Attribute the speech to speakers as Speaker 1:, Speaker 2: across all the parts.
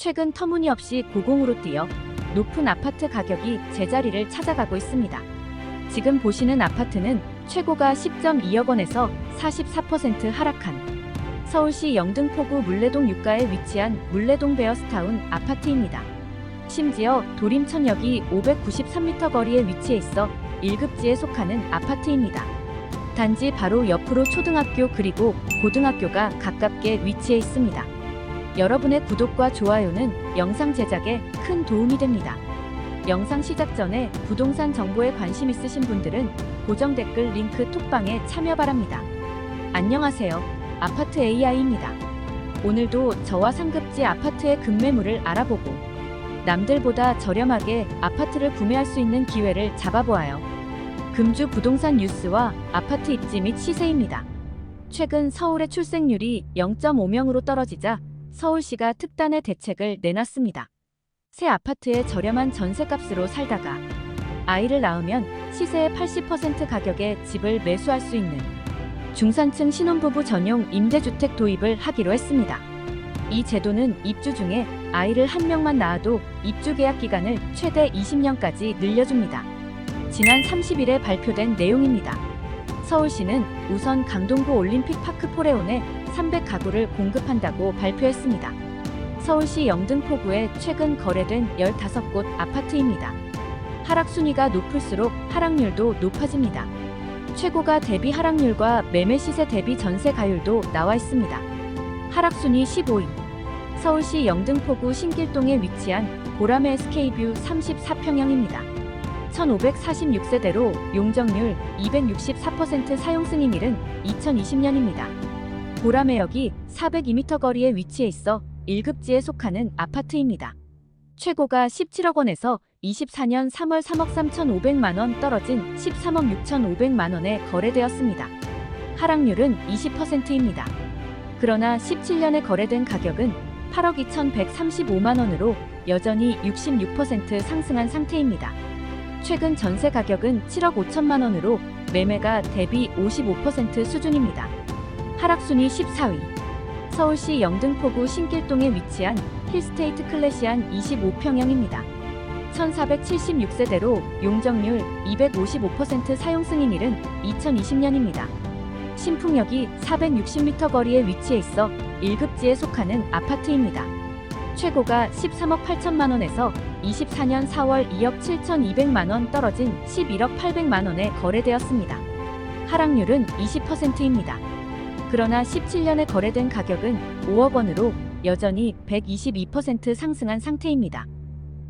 Speaker 1: 최근 터무니없이 고공으로 뛰어 높은 아파트 가격이 제자리를 찾아가고 있습니다. 지금 보시는 아파트는 최고가 10.2억 원에서 44% 하락한 서울시 영등포구 물레동 육가에 위치한 물레동 베어스타운 아파트입니다. 심지어 도림천역이 593m 거리에 위치해 있어 1급지에 속하는 아파트입니다. 단지 바로 옆으로 초등학교 그리고 고등학교가 가깝게 위치해 있습니다. 여러분의 구독과 좋아요는 영상 제작에 큰 도움이 됩니다. 영상 시작 전에 부동산 정보에 관심 있으신 분들은 고정 댓글 링크 톡방에 참여 바랍니다. 안녕하세요. 아파트 AI입니다. 오늘도 저와 상급지 아파트의 급매물을 알아보고 남들보다 저렴하게 아파트를 구매할 수 있는 기회를 잡아보아요. 금주 부동산 뉴스와 아파트 입지 및 시세입니다. 최근 서울의 출생률이 0.5명으로 떨어지자 서울시가 특단의 대책을 내놨습니다. 새 아파트에 저렴한 전세값으로 살다가 아이를 낳으면 시세의 80% 가격에 집을 매수할 수 있는 중산층 신혼부부 전용 임대주택 도입을 하기로 했습니다. 이 제도는 입주 중에 아이를 한 명만 낳아도 입주 계약 기간을 최대 20년까지 늘려줍니다. 지난 30일에 발표된 내용입니다. 서울시는 우선 강동구 올림픽 파크 포레온에 300가구를 공급한다고 발표했습니다. 서울시 영등포구에 최근 거래된 15곳 아파트입니다. 하락순위가 높을수록 하락률도 높아집니다. 최고가 대비 하락률과 매매 시세 대비 전세 가율도 나와 있습니다. 하락순위 15위. 서울시 영등포구 신길동에 위치한 보라매 SK뷰 34평형입니다. 1546세대로 용적률 264% 사용 승인일은 2020년입니다. 보라매역이 402m 거리에 위치해 있어 1급지에 속하는 아파트입니다. 최고가 17억 원에서 24년 3월 3억 3,500만 원 떨어진 13억 6,500만 원에 거래되었습니다. 하락률은 20%입니다. 그러나 17년에 거래된 가격은 8억 2,135만 원으로 여전히 66% 상승한 상태입니다. 최근 전세 가격은 7억 5천만 원으로 매매가 대비 55% 수준입니다. 하락순위 14위. 서울시 영등포구 신길동에 위치한 힐스테이트 클래시안 25평형입니다. 1476세대로 용적률 255% 사용 승인일은 2020년입니다. 신풍역이 460m 거리에 위치해 있어 1급지에 속하는 아파트입니다. 최고가 13억 8천만 원에서 24년 4월 2억 7,200만 원 떨어진 11억 800만 원에 거래되었습니다. 하락률은 20%입니다. 그러나 17년에 거래된 가격은 5억 원으로 여전히 122% 상승한 상태입니다.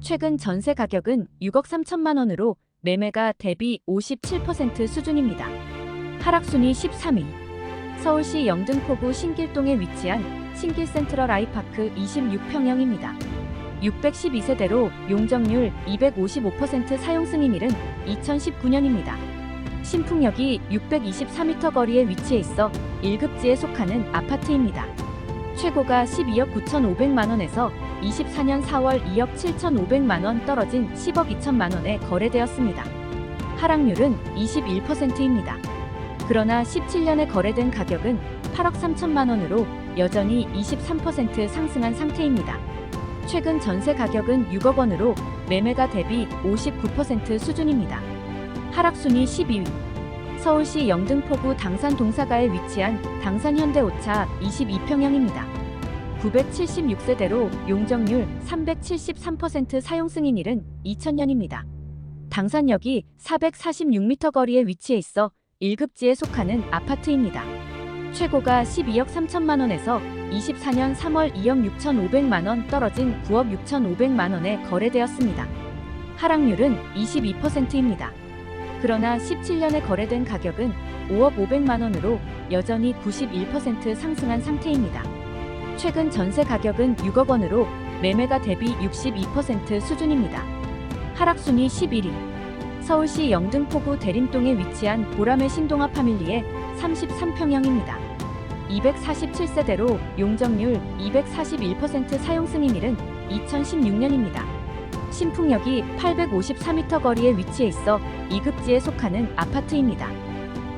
Speaker 1: 최근 전세 가격은 6억 3천만 원으로 매매가 대비 57% 수준입니다. 하락순위 13위. 서울시 영등포구 신길동에 위치한 신길센트럴 아이파크 26평형입니다. 612세대로 용적률 255% 사용 승인일은 2019년입니다. 신풍역이 624m 거리에 위치해 있어 1급지에 속하는 아파트입니다. 최고가 12억 9,500만 원에서 24년 4월 2억 7,500만 원 떨어진 10억 2천만 원에 거래되었습니다. 하락률은 21%입니다. 그러나 17년에 거래된 가격은 8억 3천만 원으로 여전히 23% 상승한 상태입니다. 최근 전세 가격은 6억 원으로 매매가 대비 59% 수준입니다. 하락순위 12위. 서울시 영등포구 당산 동사가에 위치한 당산 현대오차 22평형입니다. 976세대로 용적률 373% 사용 승인일은 2000년입니다. 당산역이 446m 거리에 위치해 있어 1급지에 속하는 아파트입니다. 최고가 12억 3천만 원에서 24년 3월 2억 6,500만 원 떨어진 9억 6,500만 원에 거래되었습니다. 하락률은 22%입니다. 그러나 17년에 거래된 가격은 5억 500만 원으로 여전히 91% 상승한 상태입니다. 최근 전세 가격은 6억 원으로 매매가 대비 62% 수준입니다. 하락순위 11위. 서울시 영등포구 대림동에 위치한 보라매 신동아 파밀리의 33평형입니다. 247세대로 용적률 241% 사용 승인일은 2016년입니다. 신풍역이 853m 거리에 위치해 있어 2급지에 속하는 아파트입니다.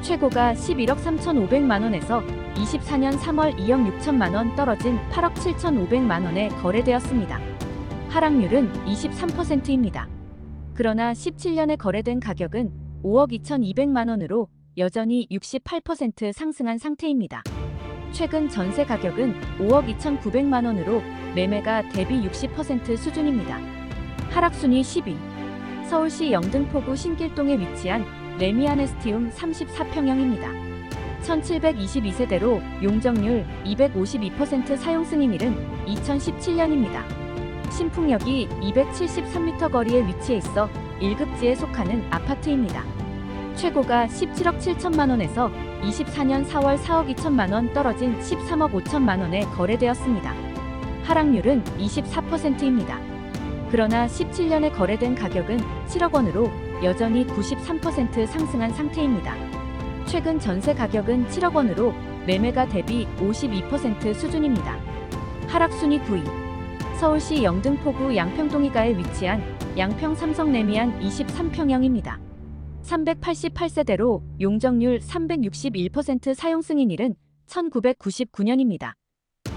Speaker 1: 최고가 11억 3,500만원에서 24년 3월 2억 6천만원 떨어진 8억 7,500만원에 거래되었습니다. 하락률은 23%입니다. 그러나 17년에 거래된 가격은 5억 2,200만원으로 여전히 68% 상승한 상태입니다. 최근 전세 가격은 5억 2,900만원으로 매매가 대비 60% 수준입니다. 하락순위 10위. 서울시 영등포구 신길동에 위치한 레미아네스티움 34평형입니다. 1722세대로 용적률 252% 사용 승인일은 2017년입니다. 신풍역이 273m 거리에 위치해 있어 1급지에 속하는 아파트입니다. 최고가 17억 7천만원에서 24년 4월 4억 2천만원 떨어진 13억 5천만원에 거래되었습니다. 하락률은 24%입니다. 그러나 17년에 거래된 가격은 7억 원으로 여전히 93% 상승한 상태입니다. 최근 전세 가격은 7억 원으로 매매가 대비 52% 수준입니다. 하락순위 9위. 서울시 영등포구 양평동이가에 위치한 양평 삼성 레미안 23평형입니다. 388세대로 용적률 361% 사용 승인일은 1999년입니다.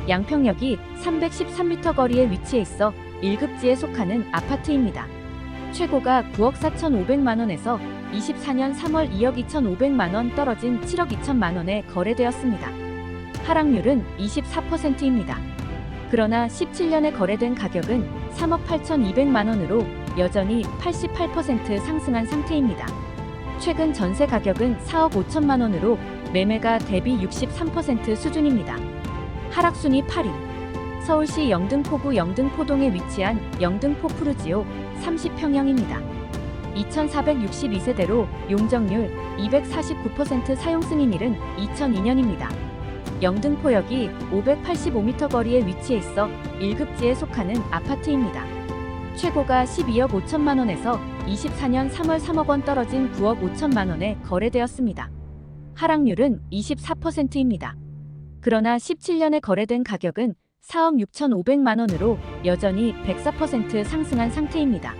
Speaker 1: 양평역이 313m 거리에 위치해 있어 1급지에 속하는 아파트입니다. 최고가 9억 4,500만원에서 24년 3월 2억 2,500만원 떨어진 7억 2천만원에 거래되었습니다. 하락률은 24%입니다. 그러나 17년에 거래된 가격은 3억 8,200만원으로 여전히 88% 상승한 상태입니다. 최근 전세 가격은 4억 5천만원으로 매매가 대비 63% 수준입니다. 하락순위 8위. 서울시 영등포구 영등포동에 위치한 영등포 푸르지오 30평형입니다. 2462세대로 용적률 249% 사용 승인일은 2002년입니다. 영등포역이 585m 거리에 위치해 있어 1급지에 속하는 아파트입니다. 최고가 12억 5천만원에서 24년 3월 3억 원 떨어진 9억 5천만원에 거래되었습니다. 하락률은 24%입니다. 그러나 17년에 거래된 가격은 4억 6,500만원으로 여전히 104% 상승한 상태입니다.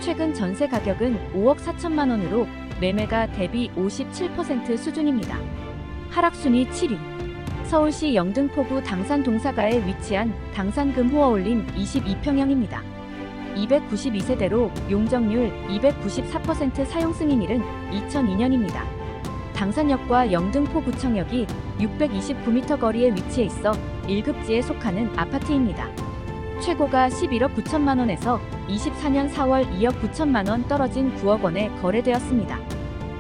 Speaker 1: 최근 전세 가격은 5억 4천만원으로 매매가 대비 57% 수준입니다. 하락순위 7위. 서울시 영등포구 당산동사가에 위치한 당산금 호어올림 22평형입니다. 292세대로 용적률 294% 사용 승인일은 2002년입니다. 당산역과 영등포구청역이 629m 거리에 위치해 있어 1급지에 속하는 아파트입니다. 최고가 11억 9천만원에서 24년 4월 2억 9천만원 떨어진 9억 원에 거래되었습니다.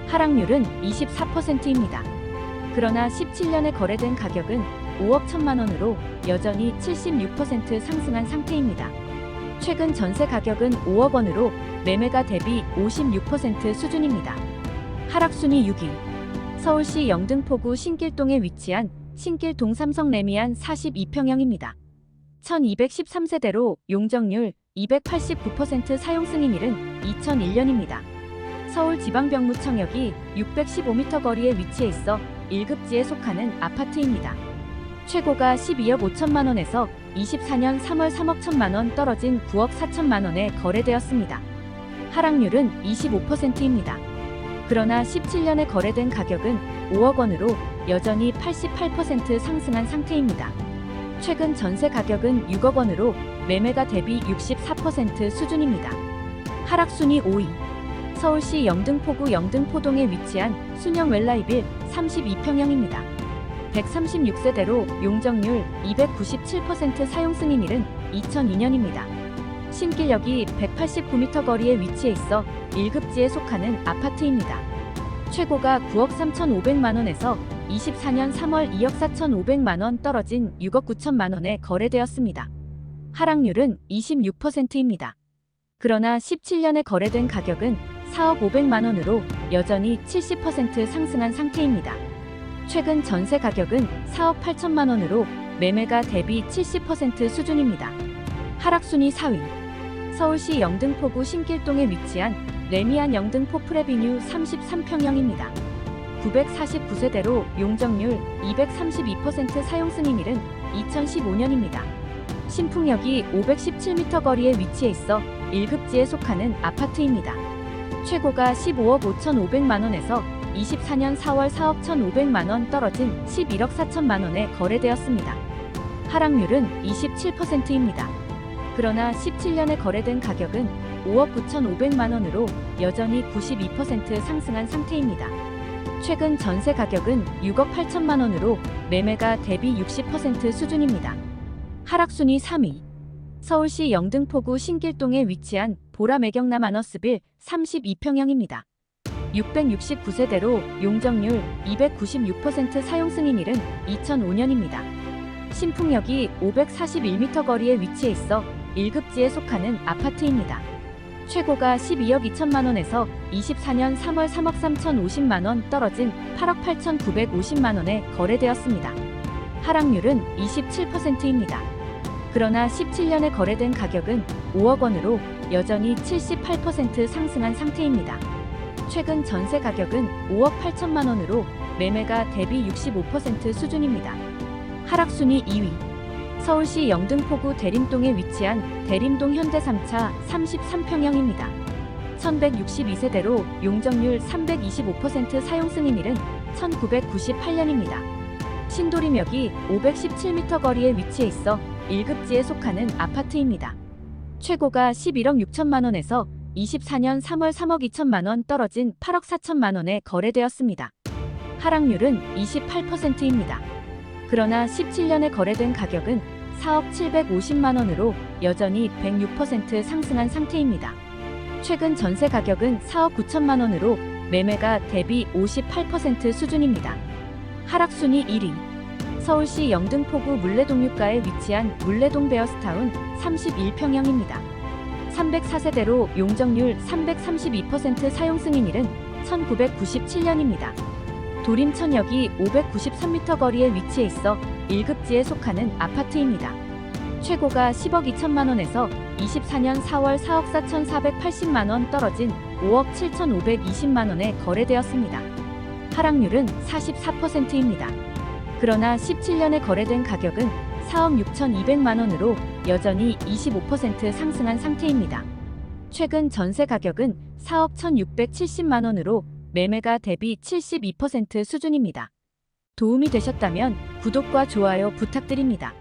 Speaker 1: 하락률은 24%입니다. 그러나 17년에 거래된 가격은 5억 1천만원으로 여전히 76% 상승한 상태입니다. 최근 전세 가격은 5억 원으로 매매가 대비 56% 수준입니다. 하락순위 6위. 서울시 영등포구 신길동에 위치한 신길동 삼성 레미안 42평형입니다. 1213세대로 용적률 289% 사용 승인일은 2001년입니다. 서울지방병무청역이 615m 거리에 위치해 있어 1급지에 속하는 아파트입니다. 최고가 12억 5천만원에서 24년 3월 3억 1천만원 떨어진 9억 4천만원에 거래되었습니다. 하락률은 25%입니다. 그러나 17년에 거래된 가격은 5억 원으로 여전히 88% 상승한 상태입니다. 최근 전세 가격은 6억 원으로 매매가 대비 64% 수준입니다. 하락순위 5위. 서울시 영등포구 영등포동에 위치한 순영 웰라이빌 32평형입니다. 136세대로 용적률 297% 사용 승인일은 2002년입니다. 신길역이 189m 거리에 위치해 있어 1급지에 속하는 아파트입니다. 최고가 9억 3,500만원에서 24년 3월 2억 4,500만원 떨어진 6억 9천만원에 거래되었습니다. 하락률은 26%입니다. 그러나 17년에 거래된 가격은 4억 500만원으로 여전히 70% 상승한 상태입니다. 최근 전세 가격은 4억 8천만원으로 매매가 대비 70% 수준입니다. 하락순위 4위. 서울시 영등포구 신길동에 위치한 레미안 영등포 프레비뉴 33평형입니다. 949세대로 용적률 232% 사용 승인일은 2015년입니다. 신풍역이 517m 거리에 위치해 있어 1급지에 속하는 아파트입니다. 최고가 15억 5,500만원에서 24년 4월 4억 1,500만 원 떨어진 11억 4천만 원에 거래되었습니다. 하락률은 27%입니다. 그러나 17년에 거래된 가격은 5억 9,500만 원으로 여전히 92% 상승한 상태입니다. 최근 전세 가격은 6억 8천만 원으로 매매가 대비 60% 수준입니다. 하락순위 3위. 서울시 영등포구 신길동에 위치한 보라매경남 아너스빌 32평형입니다. 669세대로 용적률 296% 사용 승인일은 2005년입니다. 신풍역이 541m 거리에 위치해 있어 1급지에 속하는 아파트입니다. 최고가 12억 2천만 원에서 24년 3월 3억 3,050만 원 떨어진 8억 8,950만 원에 거래되었습니다. 하락률은 27%입니다. 그러나 17년에 거래된 가격은 5억 원으로 여전히 78% 상승한 상태입니다. 최근 전세 가격은 5억 8천만 원으로 매매가 대비 65% 수준입니다. 하락순위 2위. 서울시 영등포구 대림동에 위치한 대림동 현대 3차 33평형입니다. 1162세대로 용적률 325% 사용 승인일은 1998년입니다. 신도림역이 517m 거리에 위치해 있어 1급지에 속하는 아파트입니다. 최고가 11억 6천만 원에서 24년 3월 3억 2천만 원 떨어진 8억 4천만 원에 거래되었습니다. 하락률은 28%입니다. 그러나 17년에 거래된 가격은 4억 750만 원으로 여전히 106% 상승한 상태입니다. 최근 전세 가격은 4억 9천만 원으로 매매가 대비 58% 수준입니다. 하락순위 1위. 서울시 영등포구 물레동육가에 위치한 물레동 베어스타운 31평형입니다. 304세대로 용적률 332% 사용 승인일은 1997년입니다. 도림천역이 593m 거리에 위치해 있어 1급지에 속하는 아파트입니다. 최고가 10억 2천만 원에서 24년 4월 4억 4,480만 원 떨어진 5억 7,520만 원에 거래되었습니다. 하락률은 44%입니다. 그러나 17년에 거래된 가격은 4억 6,200만 원으로 여전히 25% 상승한 상태입니다. 최근 전세 가격은 4억 1,670만 원으로 매매가 대비 72% 수준입니다. 도움이 되셨다면 구독과 좋아요 부탁드립니다.